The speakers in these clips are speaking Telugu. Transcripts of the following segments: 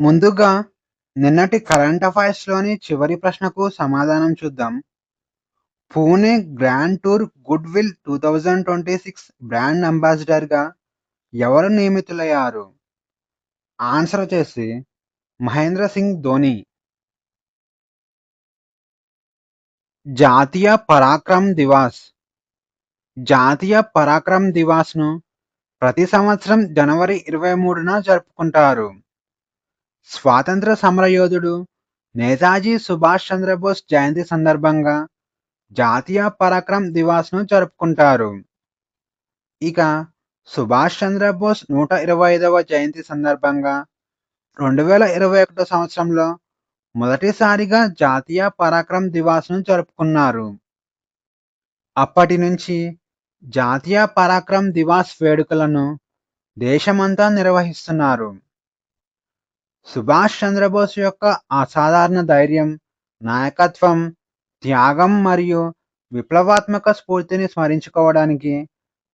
ముందుగా నిన్నటి కరెంట్ అఫైర్స్‌లోని చివరి ప్రశ్నకు సమాధానం చూద్దాం. Pune grand tour goodwill 2026 brand అంబాసిడర్‌గా ఎవరు నియమితులయ్యారు? ఆన్సర్ వచ్చేసి మహేంద్ర సింగ్ ధోని. జాతీయ పరాక్రమ్ దివాస్. జాతీయ పరాక్రమ్ దివాస్‌ను ప్రతి సంవత్సరం జనవరి 23న జరుపుకుంటారు. స్వాతంత్ర సమరయోధుడు నేతాజీ సుభాష్ చంద్రబోస్ జయంతి సందర్భంగా జాతీయ పరాక్రమ్ దివాస్‌ను జరుపుకుంటారు. ఇక సుభాష్ చంద్రబోస్ 125వ జయంతి సందర్భంగా 2021 సంవత్సరంలో మొదటిసారిగా జాతీయ పరాక్రమ్ దివాస్‌ను జరుపుకున్నారు. అప్పటి నుంచి జాతీయ పరాక్రమ్ దివాస్ వేడుకలను దేశమంతా నిర్వహిస్తున్నారు. సుభాష్ చంద్రబోస్ యొక్క అసాధారణ ధైర్యం, నాయకత్వం, త్యాగం మరియు విప్లవాత్మక స్ఫూర్తిని స్మరించుకోవడానికి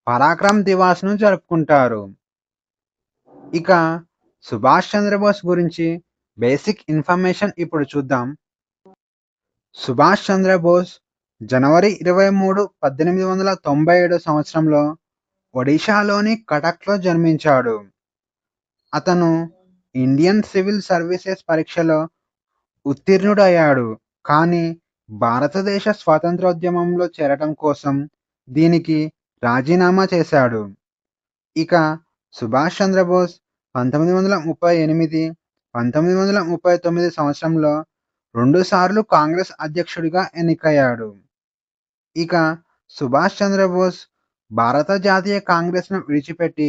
పరాక్రమ్ దివాస్‌ను జరుపుకుంటారు. ఇక సుభాష్ చంద్రబోస్ గురించి బేసిక్ ఇన్ఫర్మేషన్ ఇప్పుడు చూద్దాం. సుభాష్ చంద్రబోస్ జనవరి 23, 1897 సంవత్సరంలో ఒడిషాలోని కటక్‌లో జన్మించాడు. అతను ఇండియన్ సివిల్ సర్వీసెస్ పరీక్షలో ఉత్తీర్ణుడయ్యాడు. కానీ భారతదేశ స్వాతంత్ర్యోద్యమంలో చేరటం కోసం దీనికి రాజీనామా చేశాడు. ఇక సుభాష్ చంద్రబోస్ 1938, 1939 సంవత్సరంలో 2 సార్లు కాంగ్రెస్ అధ్యక్షుడిగా ఎన్నికయ్యాడు. ఇక సుభాష్ చంద్రబోస్ భారత జాతీయ కాంగ్రెస్‌ను విడిచిపెట్టి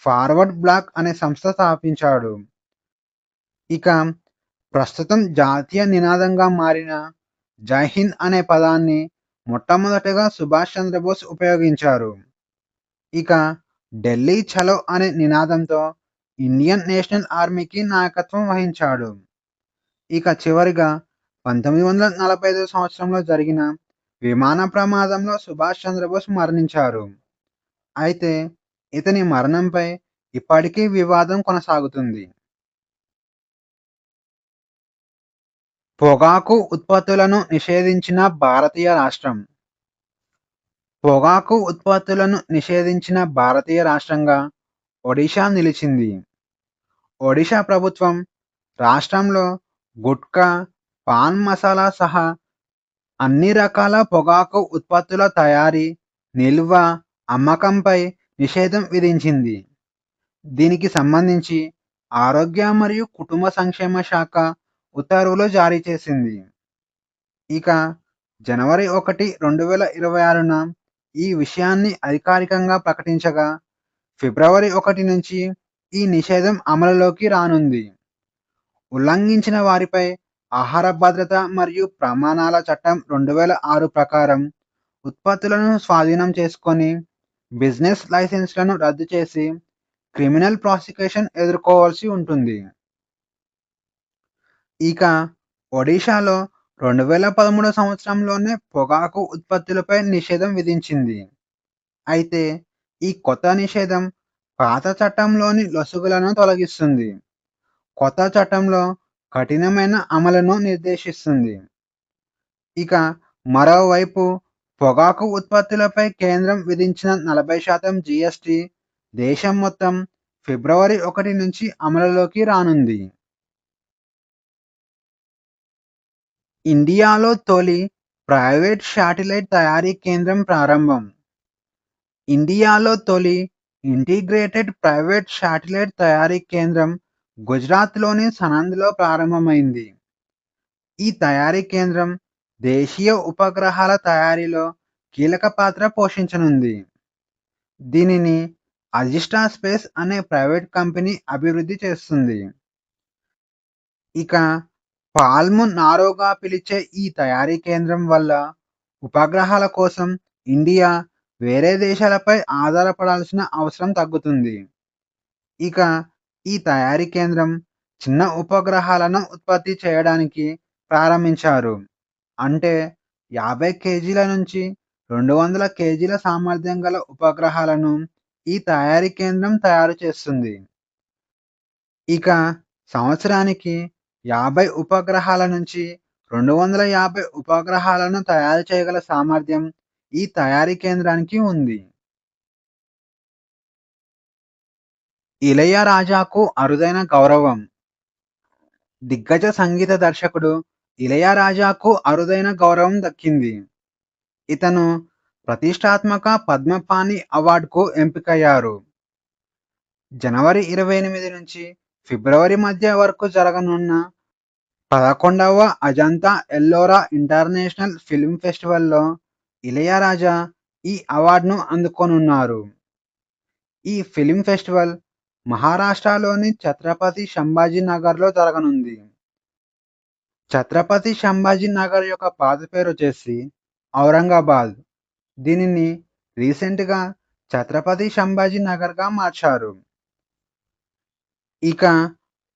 ఫార్వర్డ్ బ్లాక్ అనే సంస్థ స్థాపించాడు. ఇక ప్రస్తుతం జాతీయ నినాదంగా మారిన జై హింద్ అనే పదాన్ని మొట్టమొదటగా సుభాష్ చంద్రబోస్ ఉపయోగించారు. ఇక ఢిల్లీ చలో అనే నినాదంతో ఇండియన్ నేషనల్ ఆర్మీకి నాయకత్వం వహించాడు. ఇక చివరిగా 1945 సంవత్సరంలో జరిగిన విమాన ప్రమాదంలో సుభాష్ చంద్రబోస్ మరణించారు. అయితే ఇతని మరణంపై ఇప్పటికీ వివాదం కొనసాగుతుంది. పొగాకు ఉత్పత్తులను నిషేధించిన భారతీయ రాష్ట్రం. పొగాకు ఉత్పత్తులను నిషేధించిన భారతీయ రాష్ట్రంగా ఒడిషా నిలిచింది. ఒడిషా ప్రభుత్వం రాష్ట్రంలో గుట్కా, పాన్ మసాలా సహా అన్ని రకాల పొగాకు ఉత్పత్తుల తయారీ, నిల్వ, అమ్మకంపై నిషేధం విధించింది. దీనికి సంబంధించి ఆరోగ్య మరియు కుటుంబ సంక్షేమ శాఖ ఉత్తర్వులు జారీ చేసింది. ఇక జనవరి 1, 2026న ఈ విషయాన్ని అధికారికంగా ప్రకటించగా, ఫిబ్రవరి 1 నుంచి ఈ నిషేధం అమలులోకి రానుంది. ఉల్లంఘించిన వారిపై ఆహార భద్రత మరియు ప్రమాణాల చట్టం 2006 ప్రకారం ఉత్పత్తులను స్వాధీనం చేసుకొని, బిజినెస్ లైసెన్స్‌లను రద్దు చేసి, క్రిమినల్ ప్రాసిక్యూషన్ ఎదుర్కోవాల్సి ఉంటుంది. ఇక ఒడిషాలో 2013 సంవత్సరంలోనే పొగాకు ఉత్పత్తులపై నిషేధం విధించింది. అయితే ఈ కొత్త నిషేధం పాత చట్టంలోని లొసుగులను తొలగిస్తుంది. కొత్త చట్టంలో కఠినమైన అమలును నిర్దేశిస్తుంది. ఇక మరోవైపు పొగాకు ఉత్పత్తులపై కేంద్రం విధించిన 40% జీఎస్టీ దేశం మొత్తం ఫిబ్రవరి 1 నుంచి అమలులోకి రానుంది. ఇండియాలో తొలి ప్రైవేట్ శాటిలైట్ తయారీ కేంద్రం ప్రారంభం. ఇండియాలో తొలి ఇంటిగ్రేటెడ్ ప్రైవేట్ శాటిలైట్ తయారీ కేంద్రం గుజరాత్‌లోని సనంద్‌లో ప్రారంభమైంది. ఈ తయారీ కేంద్రం దేశీయ ఉపగ్రహాల తయారీలో కీలక పాత్ర పోషించనుంది. దీనిని అజిస్టా స్పేస్ అనే ప్రైవేట్ కంపెనీ అభివృద్ధి చేస్తుంది. ఇక పాల్మ్ నారోగా పిలిచే ఈ తయారీ కేంద్రం వల్ల ఉపగ్రహాల కోసం ఇండియా వేరే దేశాలపై ఆధారపడాల్సిన అవసరం తగ్గుతుంది. ఇక ఈ తయారీ కేంద్రం చిన్న ఉపగ్రహాలను ఉత్పత్తి చేయడానికి ప్రారంభించారు. అంటే 50 కేజీల నుంచి 200 కేజీల సామర్థ్యం గల ఉపగ్రహాలను ఈ తయారీ కేంద్రం తయారు చేస్తుంది. ఇక సంవత్సరానికి 50 ఉపగ్రహాల నుంచి 250 ఉపగ్రహాలను తయారు చేయగల సామర్థ్యం ఈ తయారీ కేంద్రానికి ఉంది. ఇళయరాజాకు అరుదైన గౌరవం. దిగ్గజ సంగీత దర్శకుడు ఇళయరాజాకు అరుదైన గౌరవం దక్కింది. ఇతను ప్రతిష్టాత్మక పద్మపాణి అవార్డుకు ఎంపికయ్యారు. జనవరి 28 నుంచి ఫిబ్రవరి మధ్య వరకు జరగనున్న 11వ అజంతా ఎల్లోరా ఇంటర్నేషనల్ ఫిల్మ్ ఫెస్టివల్లో ఇళయరాజా ఈ అవార్డును అందుకోనున్నారు. ఈ ఫిల్మ్ ఫెస్టివల్ మహారాష్ట్రలోని ఛత్రపతి సంభాజీనగర్‌లో జరగనుంది. ఛత్రపతి సంభాజీనగర్ యొక్క పాత పేరొచ్చేసి ఔరంగాబాద్. దీనిని రీసెంట్‌గా ఛత్రపతి సంభాజీనగర్‌గా మార్చారు. ఇక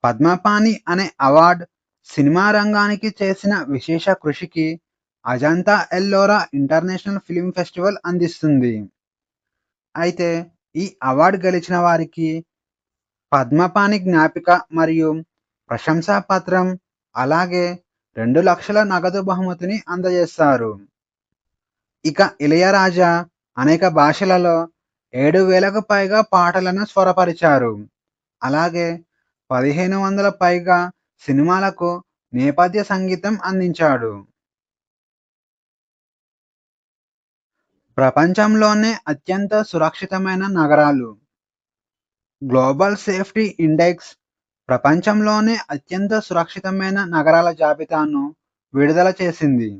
పద్మపాణి అనే అవార్డ్ సినిమా రంగానికి చేసిన విశేష కృషికి Ajanta Ellora international film festival అందిస్తుంది. అయితే ఈ అవార్డ్ గెలిచిన వారికి పద్మపాణి జ్ఞాపిక మరియు ప్రశంసా పత్రం, అలాగే 2,00,000 నగదు బహుమతిని అందజేస్తారు. ఇక ఇళయరాజా అనేక భాషలలో 7,000కు పైగా పాటలను స్వరపరిచారు. అలాగే 1,500 పైగా సినిమాలకు నేపథ్య సంగీతం అందించాడు. ప్రపంచంలోనే అత్యంత సురక్షితమైన నగరాలు. గ్లోబల్ సేఫ్టీ ఇండెక్స్ ప్రపంచంలోనే అత్యంత సురక్షితమైన నగరాల జాబితాను విడుదల చేసింది.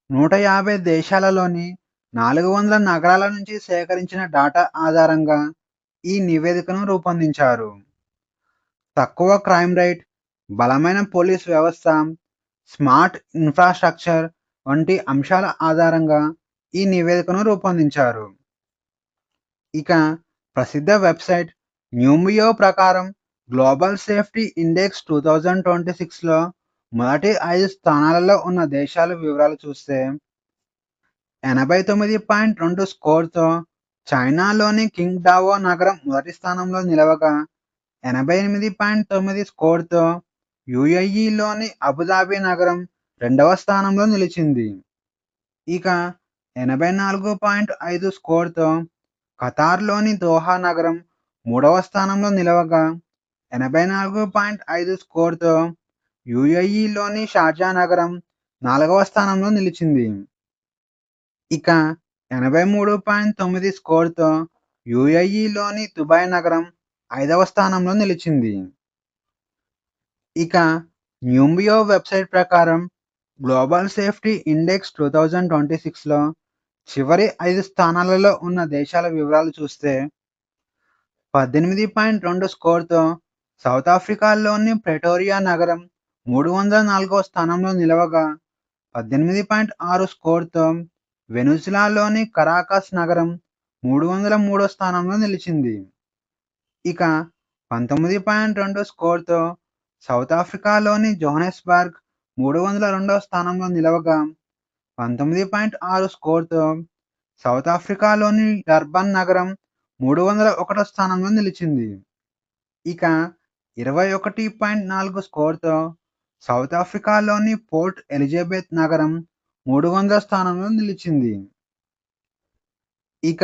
150 దేశాలలోని 400 నగరాల నుంచి సేకరించిన డాటా ఆధారంగా ఈ నివేదికను రూపొందించారు. తక్కువ క్రైమ్ రేట్, బలమైన పోలీస్ వ్యవస్థ, స్మార్ట్ ఇన్ఫ్రాస్ట్రక్చర్ వంటి అంశాల ఆధారంగా ఈ నివేదికను రూపొందించారు. ఇక ప్రసిద్ధ వెబ్సైట్ న్యూమియో ప్రకారం గ్లోబల్ సేఫ్టీ ఇండెక్స్ 2026లో మొదటి 5 స్థానాలలో ఉన్న దేశాల వివరాలు చూస్తే 89.2 స్కోర్‌తో చైనాలోని కింగ్‌డావో నగరం మొదటి స్థానంలో నిలవగా, 88.9 స్కోర్‌తో యూఏఈలోని అబుదాబి నగరం రెండవ స్థానంలో నిలిచింది. ఇక 84.5 స్కోర్‌తో ఖతార్‌లోని దోహా నగరం మూడవ స్థానంలో నిలవగా, 84.5 స్కోర్‌తో యూఏఈలోని షార్జా నగరం నాలుగవ స్థానంలో నిలిచింది. ఇక 83.9 స్కోర్‌తో యూఏఈలోని దుబాయ్ నగరం ఐదవ స్థానంలో నిలిచింది. ఇక న్యూమియో వెబ్సైట్ ప్రకారం గ్లోబల్ సేఫ్టీ ఇండెక్స్ 2026లో చివరి 5 స్థానాలలో ఉన్న దేశాల వివరాలు చూస్తే 18.2 స్కోర్‌తో సౌత్ ఆఫ్రికాలోని ప్రెటోరియా నగరం 304వ స్థానంలో నిలవగా, 18.6 స్కోర్‌తో వెనుజులాలోని కరాకస్ నగరం 303వ స్థానంలో నిలిచింది. ఇక 19.2 స్కోర్‌తో సౌత్ ఆఫ్రికాలోని జోహానెస్బర్గ్ 302వ స్థానంలో నిలవగా, 19.6 స్కోర్‌తో సౌత్ ఆఫ్రికాలోని డర్బన్ నగరం 301వ స్థానంలో నిలిచింది. ఇక 21.4 స్కోర్‌తో సౌత్ ఆఫ్రికాలోని పోర్ట్ ఎలిజబెత్ నగరం 300వ స్థానంలో నిలిచింది. ఇక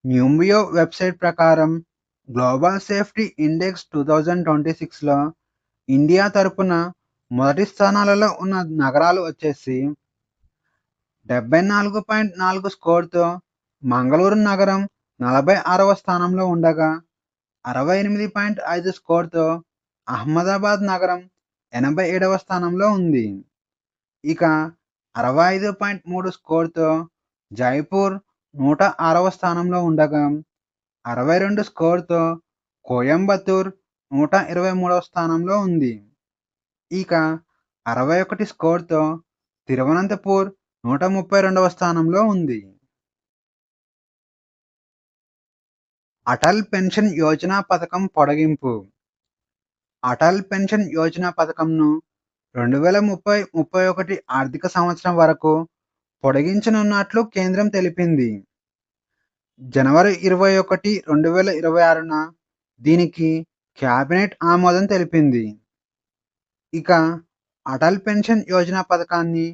న్యూమియో వెబ్సైట్ ప్రకారం గ్లోబల్ సేఫ్టీ ఇండెక్స్ 2026లో ఇండియా తరపున మొదటి స్థానాలలో ఉన్న నగరాలు వచ్చేసి 74.4 స్కోర్‌తో మంగళూరు నగరం 46వ స్థానంలో ఉండగా, 68.5 స్కోర్‌తో అహ్మదాబాద్ నగరం 87వ స్థానంలో ఉంది. ఇక 65.3 స్కోర్‌తో జైపూర్ 106వ స్థానంలో ఉండగా, 62 స్కోర్‌తో కోయంబత్తూర్ 123వ స్థానంలో ఉంది. ఇక 61 స్కోర్‌తో తిరువనంతపూర్ 132వ స్థానంలో ఉంది. అటల్ పెన్షన్ యోజన పథకం పొడిగింపు. అటల్ పెన్షన్ యోజన పథకంను 2030-31 ఆర్థిక సంవత్సరం వరకు పొడిగించనున్నట్లు కేంద్రం తెలిపింది. జనవరి 21, 2026న దీనికి క్యాబినెట్ ఆమోదం తెలిపింది. ఇక అటల్ పెన్షన్ యోజన పథకాన్ని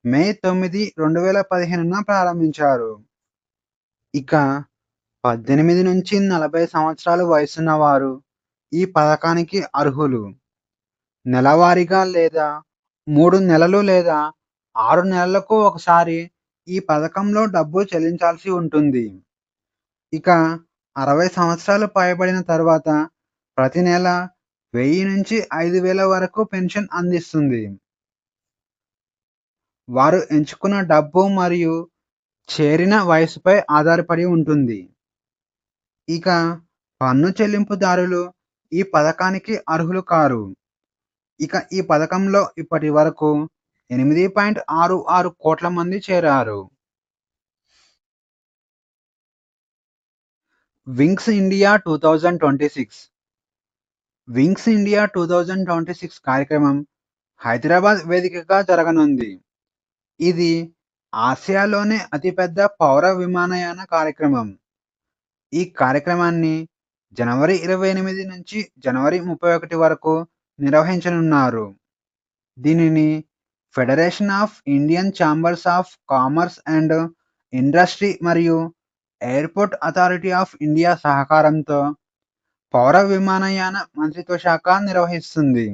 మే 9, 2015న ప్రారంభించారు. ఇక 18-40 సంవత్సరాలు వయసున్న వారు ఈ పథకానికి అర్హులు. నెలవారీగా లేదా 3 నెలలు లేదా 6 నెలలకు ఒకసారి ఈ పథకంలో డబ్బు చెల్లించాల్సి ఉంటుంది. ఇక 60 సంవత్సరాలు పైబడిన తర్వాత ప్రతి నెల 1000-5000 వరకు పెన్షన్ అందిస్తుంది. వారు ఎంచుకున్న డబ్బు మరియు చేరిన వయసుపై ఆధారపడి ఉంటుంది. ఇక పన్ను చెల్లింపుదారులు ఈ పథకానికి అర్హులు కారు. ఇక ఈ పథకంలో ఇప్పటి వరకు 8.66 కోట్ల మంది చేరారు. వింగ్స్ ఇండియా 2026 వింగ్స్ ఇండియా 2026 కార్యక్రమం హైదరాబాద్ వేదికగా జరగనుంది. ఇది ఆసియాలోనే అతిపెద్ద పౌర విమానయాన కార్యక్రమం. ఈ కార్యక్రమాన్ని జనవరి 28 నుంచి జనవరి 31 వరకు నిర్వహించనున్నారు. దీనిని federation of Indian chambers of commerce and industry మరియు ఎయిర్పోర్ట్ అథారిటీ ఆఫ్ ఇండియా సహకారంతో పౌర విమానయాన మంత్రిత్వ శాఖ నిర్వహిస్తుంది.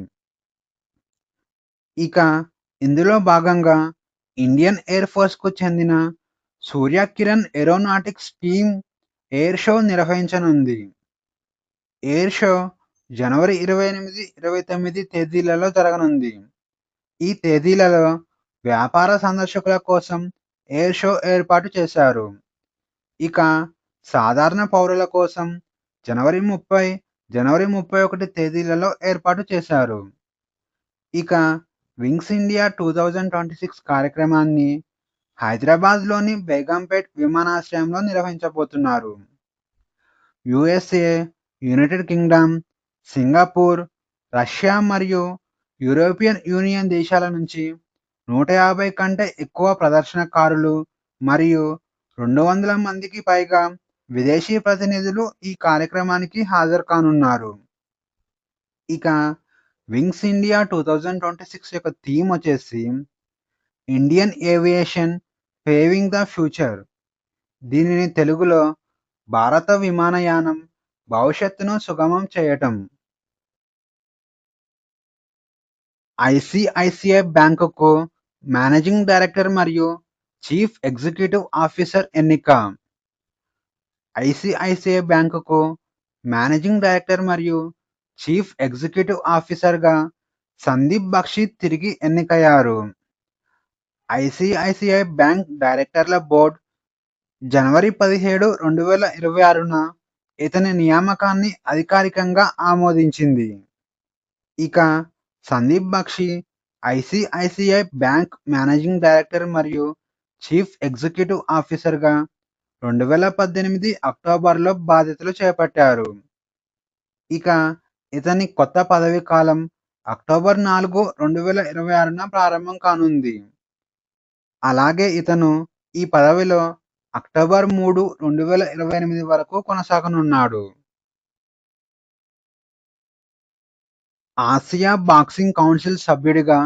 ఇక ఇందులో భాగంగా ఇండియన్ ఎయిర్ ఫోర్స్‌కు చెందిన Surya Kiran aeronautics team air show నిర్వహించనుంది. ఎయిర్ షో జనవరి 28, 29 తేదీలలో జరగనుంది. ఈ తేదీలలో వ్యాపార సందర్శకుల కోసం ఎయిర్ షో ఏర్పాటు చేశారు. ఇక సాధారణ పౌరుల కోసం జనవరి 30, జనవరి 31 తేదీలలో ఏర్పాటు చేశారు. ఇక వింగ్స్ ఇండియా 2026 కార్యక్రమాన్ని హైదరాబాద్‌లోని బేగంపేట్ విమానాశ్రయంలో నిర్వహించబోతున్నారు. USA, United Kingdom, Singapore, Russia మరియు యూరోపియన్ యూనియన్ దేశాల నుంచి 150 కంటే ఎక్కువ ప్రదర్శనకారులు మరియు 200 మందికి పైగా విదేశీ ప్రతినిధులు ఈ కార్యక్రమానికి హాజరు కానున్నారు. ఇక వింగ్స్ ఇండియా 2026 యొక్క థీమ్ వచ్చేసి Indian aviation paving the future. దీనిని తెలుగులో భారత విమానయానం భవిష్యత్తును సుగమం చేయటం. ఐసిఐసిఐ బ్యాంకుకు మేనేజింగ్ డైరెక్టర్ మరియు చీఫ్ ఎగ్జిక్యూటివ్ ఆఫీసర్ ఎన్నిక. ఐసిఐసిఐ బ్యాంకుకు మేనేజింగ్ డైరెక్టర్ మరియు చీఫ్ ఎగ్జిక్యూటివ్ ఆఫీసర్గా సందీప్ బక్షి తిరిగి ఎన్నికయ్యారు. ఐసిఐసిఐ బ్యాంక్ డైరెక్టర్ల బోర్డు జనవరి 17, 2026న ఇతని నియామకాన్ని అధికారికంగా ఆమోదించింది. ఇక Sandeep Bakshi ICICI bank managing director మరియు చీఫ్ ఎగ్జిక్యూటివ్ ఆఫీసర్గా 2018 అక్టోబర్లో బాధ్యతలు చేపట్టారు. ఇక ఇతని కొత్త పదవీ కాలం అక్టోబర్ 4, 2026న ప్రారంభం కానుంది. అలాగే ఇతను ఈ పదవిలో అక్టోబర్ 3, 2028 వరకు కొనసాగనున్నాడు. ఆసియా బాక్సింగ్ కౌన్సిల్ సభ్యుడిగా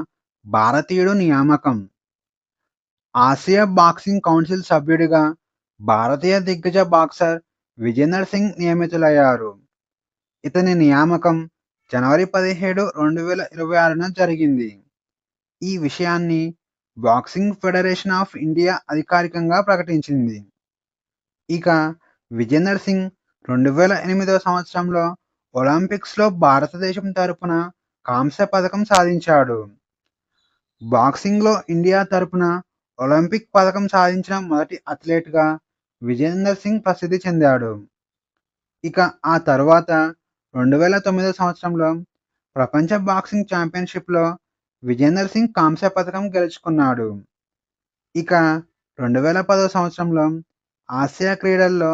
భారతీయుడు నియామకం. ఆసియా బాక్సింగ్ కౌన్సిల్ సభ్యుడిగా భారతీయ దిగ్గజ బాక్సర్ విజేందర్ సింగ్ నియమితులయ్యారు. ఇతని నియామకం జనవరి 17, 2026న జరిగింది. ఈ విషయాన్ని బాక్సింగ్ ఫెడరేషన్ ఆఫ్ ఇండియా అధికారికంగా ప్రకటించింది. ఇక విజేందర్ సింగ్ 2008 సంవత్సరంలో ఒలింపిక్స్‌లో భారతదేశం తరపున కాంస్య పతకం సాధించాడు. బాక్సింగ్‌లో ఇండియా తరపున ఒలింపిక్ పతకం సాధించిన మొదటి అథ్లెట్‌గా విజేందర్ సింగ్ ప్రసిద్ధి చెందాడు. ఇక ఆ తర్వాత 2009 సంవత్సరంలో ప్రపంచ బాక్సింగ్ ఛాంపియన్‌షిప్‌లో విజేందర్ సింగ్ కాంస్య పతకం గెలుచుకున్నాడు. ఇక 2010 సంవత్సరంలో ఆసియా క్రీడల్లో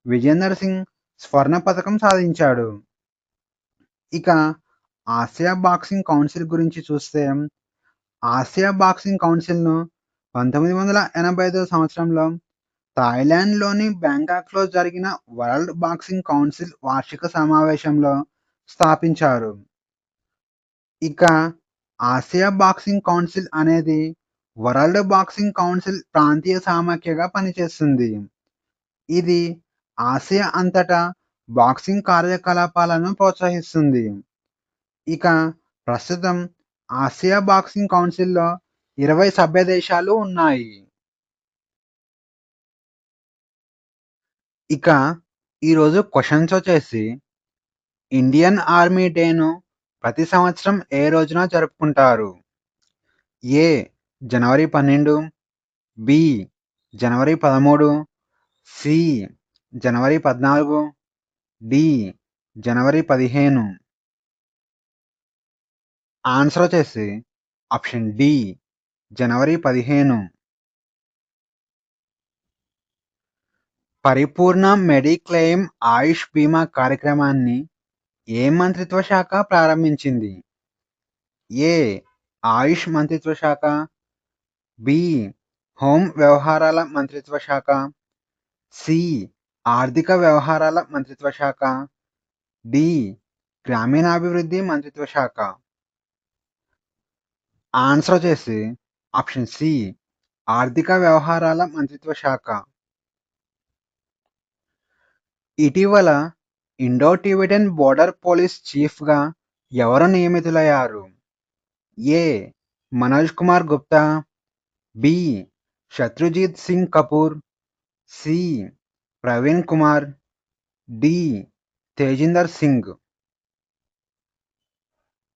విజేందర్ సింగ్ స్వర్ణ పతకం సాధించాడు. ఇక ఆసియా బాక్సింగ్ కౌన్సిల్ గురించి చూస్తే ఆసియా బాక్సింగ్ కౌన్సిల్‌ను 1985 సంవత్సరంలో థాయిలాండ్‌లోని బ్యాంకాక్‌లో జరిగిన వరల్డ్ బాక్సింగ్ కౌన్సిల్ వార్షిక సమావేశంలో స్థాపించారు. ఇక ఆసియా బాక్సింగ్ కౌన్సిల్ అనేది వరల్డ్ బాక్సింగ్ కౌన్సిల్ ప్రాంతీయ సమాఖ్యగా పనిచేస్తుంది. ఇది ఆసియా అంతటా బాక్సింగ్ కార్యకలాపాలను ప్రోత్సహిస్తుంది. ఇక ప్రస్తుతం ఆసియా బాక్సింగ్ కౌన్సిల్‌లో 20 సభ్య దేశాలు ఉన్నాయి. ఇక ఈరోజు క్వెషన్స్ వచ్చేసి ఇండియన్ ఆర్మీ డేను ప్రతి సంవత్సరం ఏ రోజున జరుపుకుంటారు? ఏ. జనవరి 12, బి. జనవరి 13, సి. జనవరి 14, డి. జనవరి 15. ఆన్సర్ వచ్చేసి ఆప్షన్ డి జనవరి 15. పరిపూర్ణ మెడిక్లెయిమ్ ఆయుష్ బీమా కార్యక్రమాన్ని ఏ మంత్రిత్వ శాఖ ప్రారంభించింది? ఏ. ఆయుష్ మంత్రిత్వ శాఖ, బి. హోం వ్యవహారాల మంత్రిత్వ శాఖ, సి. ఆర్థిక వ్యవహారాల మంత్రిత్వ శాఖ, డి. గ్రామీణాభివృద్ధి మంత్రిత్వ శాఖ. ఆన్సర్ వచ్చేసి ఆప్షన్ సి ఆర్థిక వ్యవహారాల మంత్రిత్వ శాఖ. ఇటీవల ఇండో టిబెటన్ బోర్డర్ పోలీస్ చీఫ్గా ఎవరు నియమితులయ్యారు? A. Manoj Kumar Gupta, B. Shatrujit Singh Kapoor, C. Praveen Kumar, D. Tejinder Singh.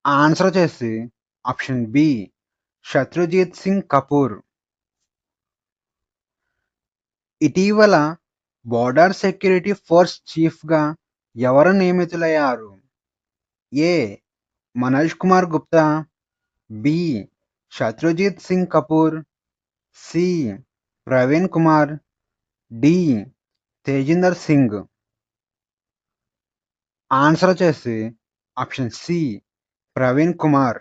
Answer వచ్చేసి ఆప్షన్ బి శత్రుజిత్ సింగ్ కపూర్. ఇటీవల బోర్డర్ సెక్యూరిటీ ఫోర్స్ చీఫ్గా ఎవరు నియమితులయ్యారు? A. Manoj Kumar Gupta, B. Shatrujit Singh Kapoor, C. Praveen Kumar, D. Tejinder Singh. Answer వచ్చేసి option C Praveen Kumar.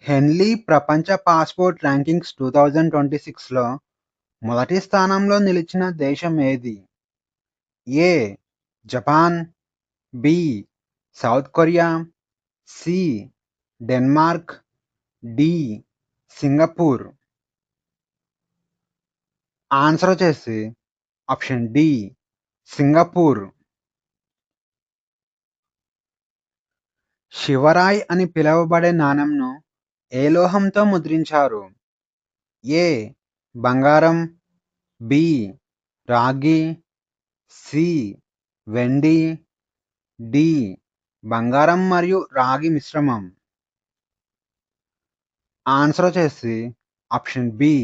Henley ప్రపంచ పాస్పోర్ట్ ర్యాంకింగ్స్ 2026లో మొదటి స్థానంలో నిలిచిన దేశం ఏది? A. Japan, B. South Korea, C. Denmark, D. Singapore. Answer వచ్చేసి ఆప్షన్ డి సింగపూర్. శివరాయ్ అని పిలువబడే నాణెంను ఏ లోహంతో ముద్రించారు? ఏ. బంగారం, బి. రాగి, సి. వెండి, డి. బంగారం మరియు రాగి మిశ్రమం. ఆన్సర్ వచ్చేసి ఆప్షన్ బి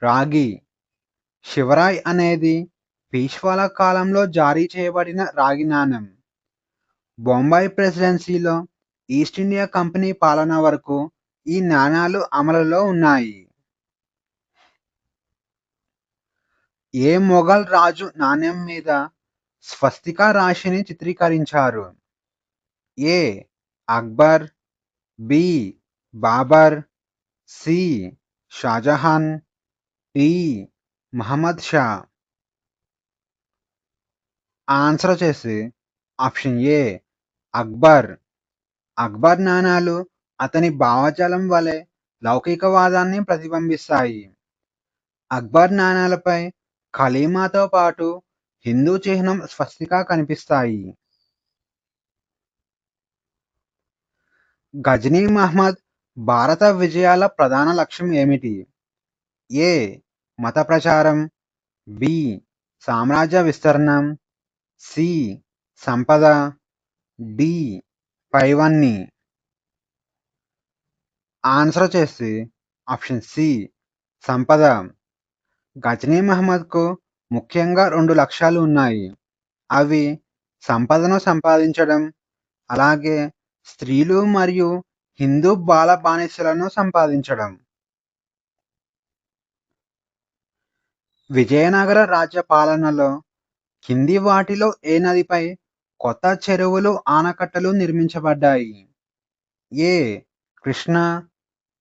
రాగి. శివరాయ్ అనేది పీష్వాల కాలంలో జారీ చేయబడిన రాగి నాణెం. బొంబాయి ప్రెసిడెన్సీలో ఈస్ట్ ఇండియా కంపెనీ పాలన వరకు ఈ నాణాలు అమలులో ఉన్నాయి. ఏ మొఘల్ రాజు నాణెం మీద స్వస్తిక రాశిని చిత్రీకరించారు? A. Akbar, B. Babar, C. Shahjahan, D. Mohammed Shah. Answer వచ్చేసి ఆప్షన్ ఏ అక్బర్. అక్బర్ నాణాలు అతని భావజాలం వలె లౌకికవాదాన్ని ప్రతిబింబిస్తాయి. అక్బర్ నాణాలపై ఖలీమాతో పాటు హిందూ చిహ్నం స్వస్తిక కనిపిస్తాయి. గజనీ మహ్మద్ భారత విజయాల ప్రధాన లక్ష్యం ఏమిటి? ఏ. మత ప్రచారం, బి. సామ్రాజ్య విస్తరణ, సి. సంపద, డి. పైవన్నీ. ఆన్సర్ వచ్చేసి ఆప్షన్ సి సంపద. గజనీ మహ్మద్కు ముఖ్యంగా 2 లక్ష్యాలు ఉన్నాయి. అవి సంపదను సంపాదించడం, అలాగే స్త్రీలు మరియు హిందూ బాల బానిసలను సంపాదించడం. విజయనగర రాజ్య పాలనలో కింది వాటిలో ఏ నదిపై కొత్త చెరువులు ఆనకట్టలు నిర్మించబడ్డాయి? A. Krishna,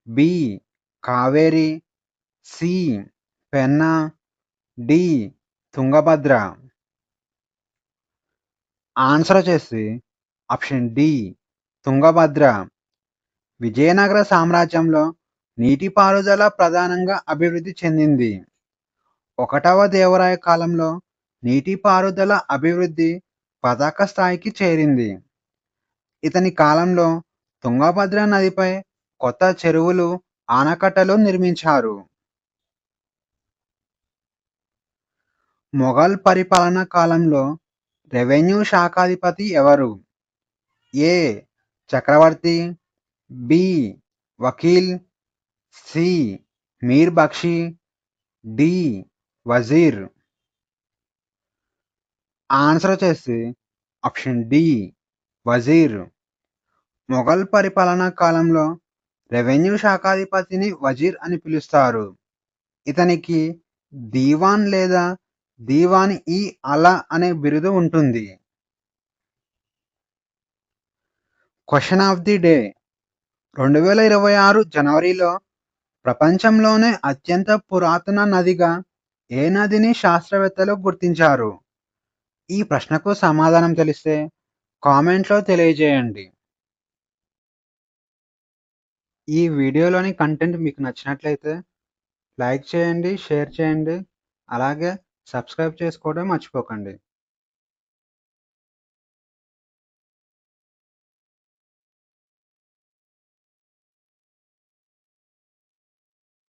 B. Kaveri, C. Penna, D. Tungabhadra. Answer వచ్చేసి ఆప్షన్ డి తుంగభద్ర. విజయనగర సామ్రాజ్యంలో నీటిపారుదల ప్రధానంగా అభివృద్ధి చెందింది. 1వ దేవరాయ కాలంలో నీటిపారుదల అభివృద్ధి పతాక స్థాయికి చేరింది. ఇతని కాలంలో తుంగభద్ర నదిపై కొత్త చెరువులు, ఆనకట్టలు నిర్మించారు. మొఘల్ పరిపాలన కాలంలో రెవెన్యూ శాఖాధిపతి ఎవరు? ఏ చక్రవర్తి, బి వకీల్, సి మీర్ బక్షి, డి వజీర్. ఆన్సర్ వచ్చేసి ఆప్షన్ డి వజీర్. మొఘల్ పరిపాలనా కాలంలో రెవెన్యూ శాఖాధిపతిని వజీర్ అని పిలుస్తారు. ఇతనికి దీవాన్ లేదా దీవాన్ ఈ అలా అనే బిరుదు ఉంటుంది. Question of the day. 2026 జనవరిలో ప్రపంచంలోనే అత్యంత పురాతన నదిగా ఏ నదిని శాస్త్రవేత్తలు గుర్తించారు? ఈ ప్రశ్నకు సమాధానం తెలిస్తే కామెంట్లో తెలియజేయండి. ఈ వీడియోలోని కంటెంట్ మీకు నచ్చినట్లయితే లైక్ చేయండి, షేర్ చేయండి, అలాగే సబ్స్క్రైబ్ చేసుకోవడం మర్చిపోకండి.